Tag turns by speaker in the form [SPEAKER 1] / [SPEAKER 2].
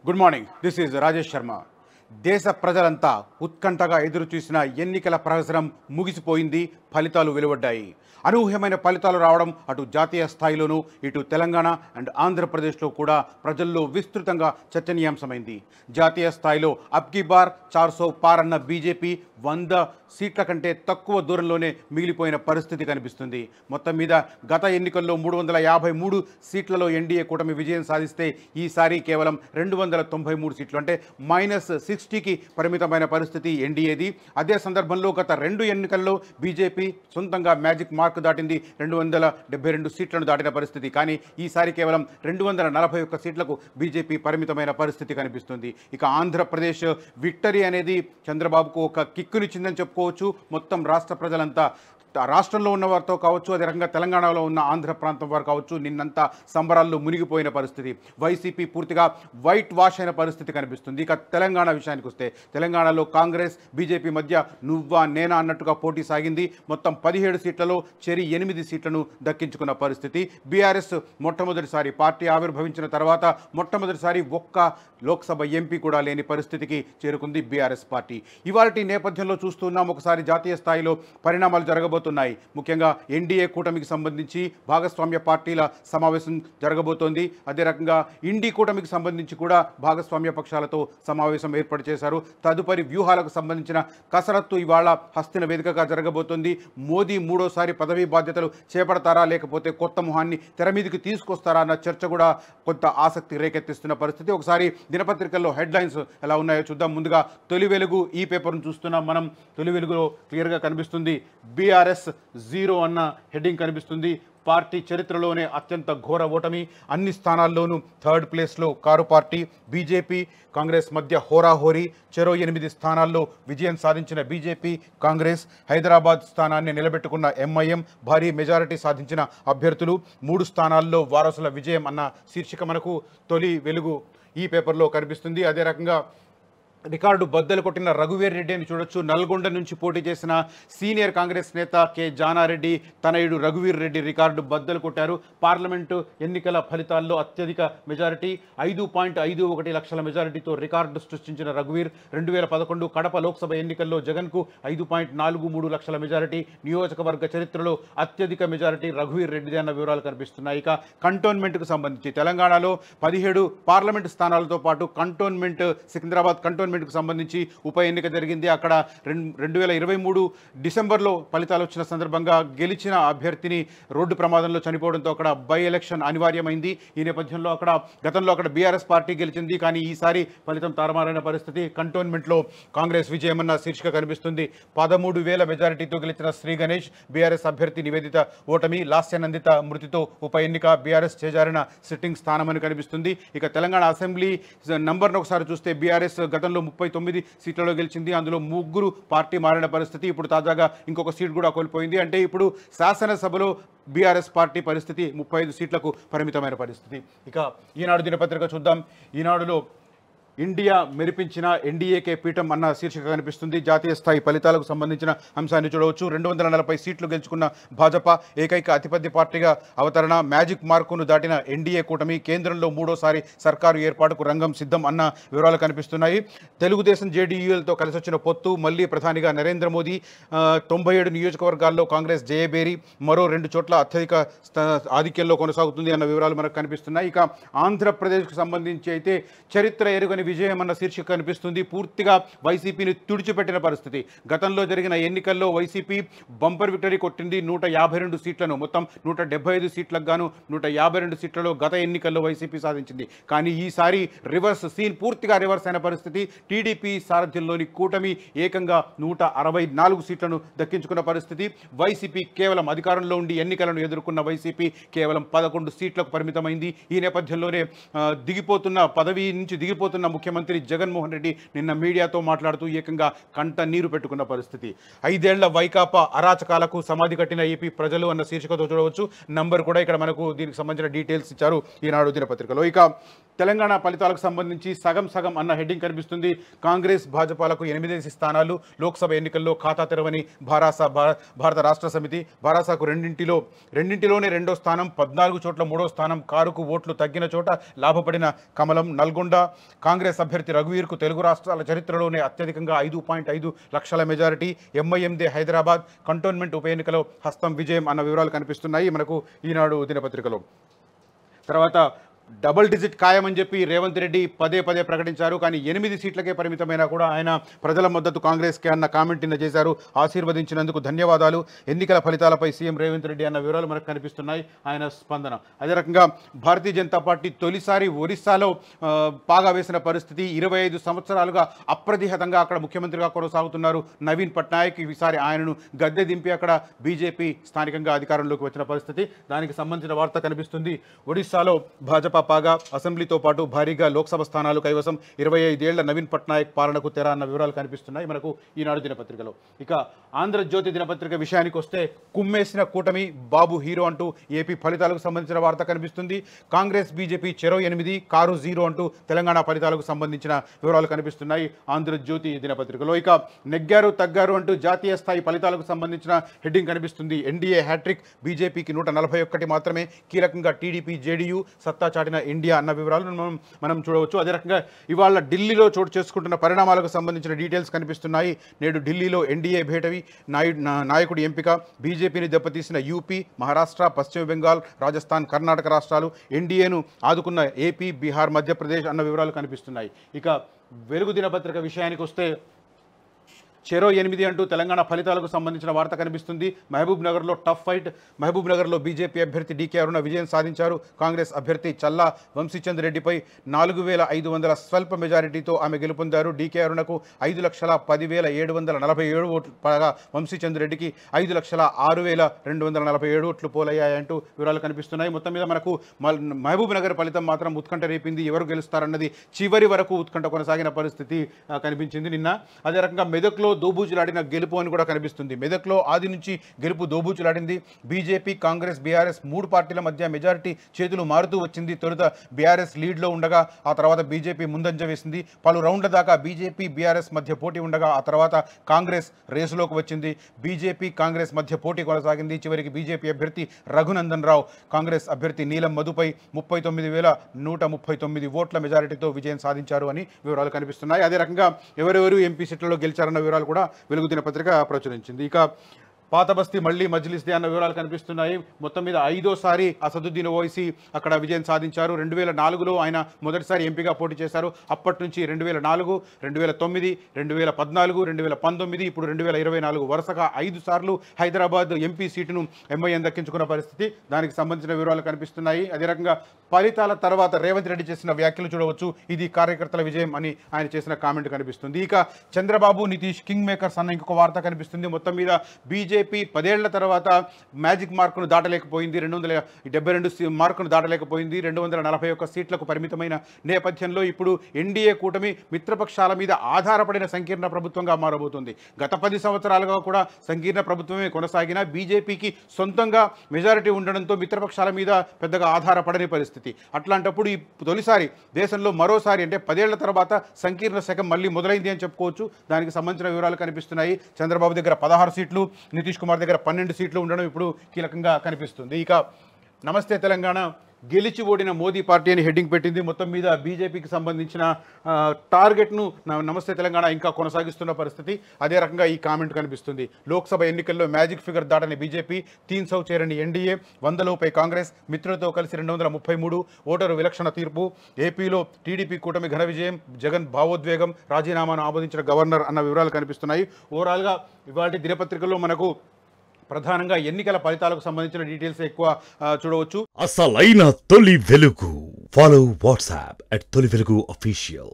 [SPEAKER 1] Good morning. This is Rajesh Sharma. దేశ ప్రజలంతా ఉత్కంఠగా ఎదురు చూసిన ఎన్నికల ప్రహసనం ముగిసిపోయింది. ఫలితాలు వెలువడ్డాయి. అనూహ్యమైన ఫలితాలు రావడం అటు జాతీయ స్థాయిలోనూ ఇటు తెలంగాణ అండ్ ఆంధ్రప్రదేశ్లో కూడా ప్రజల్లో విస్తృతంగా చర్చనీయాంశమైంది. జాతీయ స్థాయిలో అబ్కీ బార్ 400 పార్ అన్న బీజేపీ 100 సీట్ల కంటే తక్కువ దూరంలోనే మిగిలిపోయిన పరిస్థితి కనిపిస్తుంది. మొత్తం మీద గత ఎన్నికల్లో 353 సీట్లలో ఎన్డీఏ కూటమి విజయం సాధిస్తే ఈసారి కేవలం 293 సీట్లు, అంటే -60కి పరిమితమైన పరిస్థితి ఎన్డీఏది. అదే సందర్భంలో గత 2 ఎన్నికల్లో బీజేపీ సొంతంగా మ్యాజిక్ మార్క్ దాటింది. 272 సీట్లను దాటిన పరిస్థితి. కానీ ఈసారి కేవలం 241 సీట్లకు బీజేపీ పరిమితమైన పరిస్థితి కనిపిస్తుంది. ఇక ఆంధ్రప్రదేశ్ విక్టరీ అనేది చంద్రబాబుకు ఒక కిక్కునిచ్చిందని చెప్పుకోవచ్చు. మొత్తం రాష్ట్ర ప్రజలంతా, రాష్ట్రంలో ఉన్న వారితో కావచ్చు, అదే రకంగా తెలంగాణలో ఉన్న ఆంధ్ర ప్రాంతం వారు కావచ్చు, నిన్నంతా సంబరాల్లో మునిగిపోయిన పరిస్థితి. వైసీపీ పూర్తిగా వైట్ వాష్ అయిన పరిస్థితి కనిపిస్తుంది. ఇక తెలంగాణ విషయానికి వస్తే తెలంగాణలో కాంగ్రెస్ బీజేపీ మధ్య నువ్వా నేనా అన్నట్టుగా పోటీ సాగింది. మొత్తం 17 సీట్లలో చెరి 8 సీట్లను దక్కించుకున్న పరిస్థితి. బీఆర్ఎస్ మొట్టమొదటిసారి పార్టీ ఆవిర్భవించిన తర్వాత మొట్టమొదటిసారి ఒక్క లోక్సభ ఎంపీ కూడా లేని పరిస్థితికి చేరుకుంది బీఆర్ఎస్ పార్టీ. ఇవాల్టి నేపథ్యంలో చూస్తున్నాం, ఒకసారి జాతీయ స్థాయిలో పరిణామాలు జరగబోతున్నాయి. ముఖ్యంగా ఎన్డీఏ కూటమికి సంబంధించి భాగస్వామ్య పార్టీల సమావేశం జరగబోతోంది. అదే రకంగా ఇండి కూటమికి సంబంధించి కూడా భాగస్వామ్య పక్షాలతో సమావేశం ఏర్పాటు చేశారు. తదుపరి వ్యూహాలకు సంబంధించిన కసరత్తు ఇవాళ హస్తిన వేదికగా జరగబోతోంది. మోదీ మూడోసారి పదవీ బాధ్యతలు చేపడతారా, లేకపోతే కొత్త మొహాన్ని తెర మీదకి తీసుకొస్తారా అన్న చర్చ కూడా కొంత ఆసక్తి రేకెత్తిస్తున్న పరిస్థితి. ఒకసారి దినపత్రికల్లో హెడ్లైన్స్ ఎలా ఉన్నాయో చూద్దాం. ముందుగా తొలి వెలుగు ఈ పేపర్ను చూస్తున్నాం మనం. తొలి వెలుగులో క్లియర్గా కనిపిస్తుంది బీఆర్ఎస్ 0 అన్న హెడ్డింగ్ కనిపిస్తుంది. పార్టీ చరిత్రలోనే అత్యంత ఘోర ఓటమి. అన్ని స్థానాల్లోనూ 3rd ప్లేస్లో కారు పార్టీ. బీజేపీ కాంగ్రెస్ మధ్య హోరాహోరీ. చెరో 8 స్థానాల్లో విజయం సాధించిన బీజేపీ కాంగ్రెస్. హైదరాబాద్ స్థానాన్ని నిలబెట్టుకున్న ఎంఐఎం. భారీ మెజారిటీ సాధించిన అభ్యర్థులు. 3 స్థానాల్లో వారసుల విజయం అన్న శీర్షిక మనకు తొలి వెలుగు ఈ పేపర్లో కనిపిస్తుంది. అదే రకంగా రికార్డు బద్దలు కొట్టిన రఘువీర్ రెడ్డి అని చూడొచ్చు. నల్గొండ నుంచి పోటీ చేసిన సీనియర్ కాంగ్రెస్ నేత కె జానారెడ్డి తనయుడు రఘువీర్ రెడ్డి రికార్డు బద్దలు కొట్టారు. పార్లమెంటు ఎన్నికల ఫలితాల్లో అత్యధిక మెజారిటీ 5.51 లక్షల మెజారిటీతో రికార్డు సృష్టించిన రఘువీర్ 2011 కడప లోక్సభ ఎన్నికల్లో జగన్కు 5.43 లక్షల మెజారిటీ. నియోజకవర్గ చరిత్రలో అత్యధిక మెజారిటీ రఘువీర్ రెడ్డిదే అన్న వివరాలు కనిపిస్తున్నాయి. ఇక కంటోన్మెంట్కు సంబంధించి తెలంగాణలో 17 పార్లమెంటు స్థానాలతో పాటు కంటోన్మెంట్, సికింద్రాబాద్ కంటోన్మెంట్కు సంబంధించి ఉప ఎన్నిక జరిగింది. అక్కడ 2023 డిసెంబర్లో ఫలితాలు వచ్చిన సందర్భంగా గెలిచిన అభ్యర్థిని రోడ్డు ప్రమాదంలో చనిపోవడంతో అక్కడ బై ఎలక్షన్ అనివార్యమైంది. ఈ నేపథ్యంలో గతంలో బీఆర్ఎస్ పార్టీ గెలిచింది. కానీ ఈసారి ఫలితం తారుమారైన పరిస్థితి. కంటోన్మెంట్లో కాంగ్రెస్ విజయమన్న శీర్షిక కనిపిస్తుంది. 13,000 మెజారిటీతో గెలిచిన శ్రీ గణేష్ బీఆర్ఎస్ అభ్యర్థి నివేదిత ఓటమి. లాస్యనందిత మృతితో ఉప ఎన్నిక బీఆర్ఎస్ చేజారిన సిట్టింగ్ స్థానమని కనిపిస్తుంది. ఇక తెలంగాణ అసెంబ్లీ నంబర్ను ఒకసారి చూస్తే బీఆర్ఎస్ గతంలో 39 సీట్లలో గెలిచింది. అందులో 3 పార్టీ మారిన పరిస్థితి. ఇప్పుడు తాజాగా ఇంకొక సీట్ కూడా కోల్పోయింది. అంటే ఇప్పుడు శాసనసభలో బీఆర్ఎస్ పార్టీ పరిస్థితి 35 సీట్లకు పరిమితమైన పరిస్థితి. ఇక ఈనాడు దినపత్రిక చూద్దాం. ఈనాడులో ఇండియా మెరిపించిన ఎన్డీఏకే పీఠం అన్న శీర్షిక కనిపిస్తుంది. జాతీయ స్థాయి ఫలితాలకు సంబంధించిన అంశాన్ని చూడవచ్చు. 240 సీట్లు గెలుచుకున్న భాజపా ఏకైక అతిపెద్ద పార్టీగా అవతరణ. మ్యాజిక్ మార్కును దాటిన ఎన్డీఏ కూటమి. కేంద్రంలో మూడోసారి సర్కారు ఏర్పాటుకు రంగం సిద్ధం అన్న వివరాలు కనిపిస్తున్నాయి. తెలుగుదేశం జేడీయూలతో కలిసి వచ్చిన పొత్తు. మళ్ళీ ప్రధానిగా నరేంద్ర మోదీ. 97 నియోజకవర్గాల్లో కాంగ్రెస్ జయబేరి. మరో 2 చోట్ల అత్యధిక ఆధిక్యంలో కొనసాగుతుంది అన్న వివరాలు మనకు కనిపిస్తున్నాయి. ఇక ఆంధ్రప్రదేశ్కు సంబంధించి అయితే చరిత్ర ఎరుగని విజయం అన్న శీర్షిక కనిపిస్తుంది. పూర్తిగా వైసీపీని తుడిచిపెట్టిన పరిస్థితి. గతంలో జరిగిన ఎన్నికల్లో వైసీపీ బంపర్ విక్టరీ కొట్టింది. 152 సీట్లను, మొత్తం 175 సీట్లకు గాను 152 సీట్లలో గత ఎన్నికల్లో వైసీపీ సాధించింది. కానీ ఈసారి రివర్స్ సీన్, పూర్తిగా రివర్స్ అయిన పరిస్థితి. టీడీపీ సారథ్యంలోని కూటమి ఏకంగా 164 సీట్లను దక్కించుకున్న పరిస్థితి. వైసీపీ కేవలం అధికారంలో ఉండి ఎన్నికలను ఎదుర్కొన్న వైసీపీ కేవలం 11 సీట్లకు పరిమితమైంది. ఈ నేపథ్యంలోనే పదవి నుంచి దిగిపోతున్న ముఖ్యమంత్రి జగన్మోహన్ రెడ్డి నిన్న మీడియాతో మాట్లాడుతూ ఏకంగా కంట నీరు పెట్టుకున్న పరిస్థితి. 5 ఏళ్ల వైకాపా అరాచకాలకు సమాధి కట్టిన ఏపీ ప్రజలు అన్న శీర్షికతో చూడవచ్చు. నంబర్ కూడా ఇక్కడ మనకు దీనికి సంబంధించిన డీటెయిల్స్ ఇచ్చారు ఈనాడు దినపత్రికలో. ఇక తెలంగాణ ఫలితాలకు సంబంధించి సగం సగం అన్న హెడ్డింగ్ కనిపిస్తుంది. కాంగ్రెస్ భాజపాలకు 8 స్థానాలు. లోక్సభ ఎన్నికల్లో ఖాతా తెరవని భారత రాష్ట్ర సమితి. భారాసాకు రెండింటిలోనే రెండో స్థానం, 14 చోట్ల మూడో స్థానం. కారుకు ఓట్లు తగ్గిన చోట లాభపడిన కమలం. నల్గొండ కాంగ్రెస్ అభ్యర్థి రఘువీర్కు తెలుగు రాష్ట్రాల చరిత్రలోనే అత్యధికంగా 5.5 లక్షల మెజారిటీ. ఎంఐఎందే హైదరాబాద్ కంటోన్మెంట్ ఉప ఎన్నికలో హస్తం విజయం అన్న వివరాలు కనిపిస్తున్నాయి మనకు ఈనాడు దినపత్రికలో. తర్వాత డబుల్ డిజిట్ ఖాయమని చెప్పి రేవంత్ రెడ్డి పదే ప్రకటించారు. కానీ 8 సీట్లకే పరిమితమైనా కూడా ఆయన ప్రజల మద్దతు కాంగ్రెస్కే అన్న కామెంట్ నిన్న చేశారు. ఆశీర్వదించినందుకు ధన్యవాదాలు. ఎన్నికల ఫలితాలపై సీఎం రేవంత్ రెడ్డి అన్న వివరాలు మనకు కనిపిస్తున్నాయి ఆయన స్పందన. అదే రకంగా భారతీయ జనతా పార్టీ తొలిసారి ఒరిస్సాలో పాగా వేసిన పరిస్థితి. 25 సంవత్సరాలుగా అప్రతిహతంగా అక్కడ ముఖ్యమంత్రిగా కొనసాగుతున్నారు నవీన్ పట్నాయక్. ఈసారి ఆయనను గద్దె దింపి అక్కడ బీజేపీ స్థానికంగా అధికారంలోకి వచ్చిన పరిస్థితి. దానికి సంబంధించిన వార్త కనిపిస్తుంది. ఒడిశాలో భాజపా పాగా అసెంబ్లీతో పాటు భారీగా లోక్సభ స్థానాలు కైవసం. 25 ఏళ్ల నవీన్ పట్నాయక్ పాలనకు తెర అన్న వివరాలు కనిపిస్తున్నాయి మనకు ఈనాడు దినపత్రికలో. ఇక ఆంధ్రజ్యోతి దినపత్రిక విషయానికి వస్తే కుమ్మేసిన కూటమి బాబు హీరో అంటూ ఏపీ ఫలితాలకు సంబంధించిన వార్త కనిపిస్తుంది. కాంగ్రెస్ బీజేపీ చెరో 8 కారు 0 అంటూ తెలంగాణ ఫలితాలకు సంబంధించిన వివరాలు కనిపిస్తున్నాయి ఆంధ్రజ్యోతి దినపత్రికలో. ఇక నెగ్గారు తగ్గారు అంటూ జాతీయ స్థాయి ఫలితాలకు సంబంధించిన హెడ్డింగ్ కనిపిస్తుంది. ఎన్డీఏ హ్యాట్రిక్, బీజేపీకి 141 మాత్రమే. కీలకంగా టీడీపీ జేడీయూ సత్తా చాటిన ఇండియా అన్న వివరాలను మనం చూడవచ్చు. అదే రకంగా ఇవాళ ఢిల్లీలో చోటు చేసుకుంటున్న పరిణామాలకు సంబంధించిన డీటెయిల్స్ కనిపిస్తున్నాయి. నేడు ఢిల్లీలో ఎన్డీఏ భేటవి, నాయకుడి ఎంపిక, బీజేపీని దెబ్బతీసిన యూపీ, మహారాష్ట్ర, పశ్చిమ బెంగాల్, రాజస్థాన్, కర్ణాటక రాష్ట్రాలు, ఎన్డీఏను ఆదుకున్న ఏపీ, బీహార్, మధ్యప్రదేశ్ అన్న వివరాలు కనిపిస్తున్నాయి. ఇక వెలుగు దినపత్రిక విషయానికి వస్తే చెరో 8 అంటూ తెలంగాణ ఫలితాలకు సంబంధించిన వార్త కనిపిస్తుంది. మహబూబ్ నగర్లో టఫ్ ఫైట్. మహబూబ్ నగర్లో బీజేపీ అభ్యర్థి డీకే అరుణ విజయం సాధించారు. కాంగ్రెస్ అభ్యర్థి చల్లా వంశీచంద్ రెడ్డిపై 4500 స్వల్ప మెజారిటీతో ఆమె గెలుపొందారు. డీకే అరుణకు 5,10,747 ఓట్లు పడగా వంశీచంద్ రెడ్డికి 5,06,247 ఓట్లు పోలయ్యాయంటూ వివరాలు కనిపిస్తున్నాయి. మొత్తం మీద మనకు మహబూబ్ నగర్ ఫలితం మాత్రం ఉత్కంఠ రేపింది. ఎవరు గెలుస్తారన్నది చివరి వరకు ఉత్కంఠ కొనసాగిన పరిస్థితి కనిపించింది నిన్న. అదే రకంగా మెదక్లో దోబూచులాడిన గెలుపు అని కూడా కనిపిస్తుంది. మెదక్లో ఆది నుంచి గెలుపు దోబూచులాడింది. బీజేపీ, కాంగ్రెస్, బీఆర్ఎస్ 3 పార్టీల మధ్య మెజారిటీ చేతులు మారుతూ వచ్చింది. తొలుత బీఆర్ఎస్ లీడ్లో ఉండగా ఆ తర్వాత బీజేపీ ముందంజ వేసింది. పలు రౌండ్ల దాకా బీజేపీ, బీఆర్ఎస్ మధ్య పోటీ ఉండగా ఆ తర్వాత కాంగ్రెస్ రేసులోకి వచ్చింది. బీజేపీ, కాంగ్రెస్ మధ్య పోటీ కొనసాగింది. చివరికి బీజేపీ అభ్యర్థి రఘునందన్ రావు కాంగ్రెస్ అభ్యర్థి నీలం మధుపై 39,139 ఓట్ల మెజారిటీతో విజయం సాధించారు అని వివరాలు కనిపిస్తున్నాయి. అదే రకంగా ఎవరెవరు ఎంపీ సీట్లలో గెలిచారన్న వివరాలు కూడా వెలుగు దినపత్రిక ప్రచురించింది. ఇక పాత బస్తీ మళ్ళీ మజ్లిస్దే అన్న వివరాలు కనిపిస్తున్నాయి. మొత్తం మీద 5వ సారి అసదుద్దీన్ ఓవైసీ అక్కడ విజయం సాధించారు. 2004లో ఆయన మొదటిసారి ఎంపీగా పోటీ చేశారు. అప్పటి నుంచి 2004, 2009, 2014, 2019, ఇప్పుడు 2024 వరుసగా 5 సార్లు హైదరాబాద్ ఎంపీ సీటును ఎంఐఎం దక్కించుకున్న పరిస్థితి. దానికి సంబంధించిన వివరాలు కనిపిస్తున్నాయి. అదే రకంగా ఫలితాల తర్వాత రేవంత్ రెడ్డి చేసిన వ్యాఖ్యలు చూడవచ్చు. ఇది కార్యకర్తల విజయం అని ఆయన చేసిన కామెంట్ కనిపిస్తుంది. ఇక చంద్రబాబు, నితీష్ కింగ్ మేకర్స్ అన్న ఇంకొక వార్త కనిపిస్తుంది. మొత్తం మీద బీజేపీ 10 ఏళ్ల తర్వాత మ్యాజిక్ మార్కును దాటలేకపోయింది. 272 మార్కును దాటలేకపోయింది. 241 సీట్లకు పరిమితమైన నేపథ్యంలో ఇప్పుడు ఎన్డీఏ కూటమి మిత్రపక్షాల మీద ఆధారపడిన సంకీర్ణ ప్రభుత్వంగా మారబోతుంది. గత 10 సంవత్సరాలుగా కూడా సంకీర్ణ ప్రభుత్వమే కొనసాగిన బీజేపీకి సొంతంగా మెజారిటీ ఉండడంతో మిత్రపక్షాల మీద పెద్దగా ఆధారపడని పరిస్థితి. అట్లాంటప్పుడు ఈ తొలిసారి దేశంలో మరోసారి అంటే 10 ఏళ్ల తర్వాత సంకీర్ణ శకం మళ్ళీ మొదలైంది అని చెప్పుకోవచ్చు. దానికి సంబంధించిన వివరాలు కనిపిస్తున్నాయి. చంద్రబాబు దగ్గర 16 సీట్లు, నితీష్ కుమార్ దగ్గర 12 సీట్లు ఉండడం ఇప్పుడు కీలకంగా కనిపిస్తుంది. ఇక నమస్తే తెలంగాణ గెలిచి ఓడిన మోదీ పార్టీ అని హెడ్డింగ్ పెట్టింది. మొత్తం మీద బీజేపీకి సంబంధించిన టార్గెట్ను నమస్తే తెలంగాణ ఇంకా కొనసాగిస్తున్న పరిస్థితి. అదే రకంగా ఈ కామెంట్ కనిపిస్తుంది. లోక్సభ ఎన్నికల్లో మ్యాజిక్ ఫిగర్ దాటని బీజేపీ, 300 చేరని ఎన్డీఏ, 100లోపై కాంగ్రెస్, మిత్రులతో కలిసి 233 ఓటరు విలక్షణ తీర్పు. ఏపీలో టీడీపీ కూటమి ఘన విజయం, జగన్ భావోద్వేగం, రాజీనామాను ఆమోదించిన గవర్నర్ అన్న వివరాలు కనిపిస్తున్నాయి. ఓవరాల్గా ఇవాళ దినపత్రికల్లో మనకు ప్రధానంగా ఎన్నికల ఫలితాలకు సంబంధించిన డీటెయిల్స్ ఎక్కువ చూడవచ్చు.
[SPEAKER 2] అసలైన తొలి వెలుగు. ఫాలో వాట్సాప్ @తొలి వెలుగు అఫీషియల్.